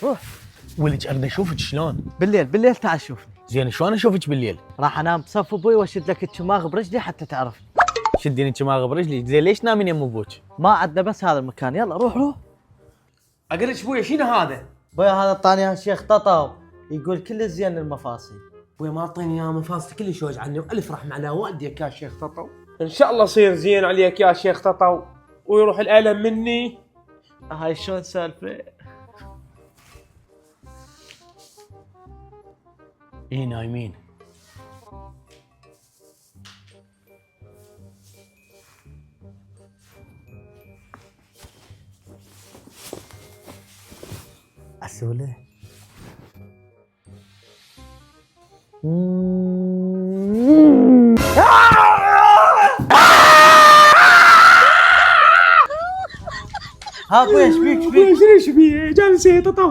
روح. ولك اريد اشوفك شلون. بالليل تعال شوفني. زين شلون اشوفك بالليل؟ راح انام بصف ابوي واشد لك الشماغ برجلي حتى تعرفني. شديني كماغ برجلي. زين ليش نامين يم ابوك؟ ما عندنا بس هذا المكان. يلا روح. اقول لك ابويا شنو هذا؟ ابوي هذا طاني الشيخ ططاو، يقول كل زين للمفاصل. ابويا ما اعطيني اياه مفاصل كلش وجعني والف رحمه على والديك يا شيخ تطو. ان شاء الله يصير زين عليك يا شيخ تطو ويروح الالم مني. هاي شلون سالفه؟ ايه نايمين. اسوله ها ابوي ايش بيك؟ شنو بيه جالس يتطوع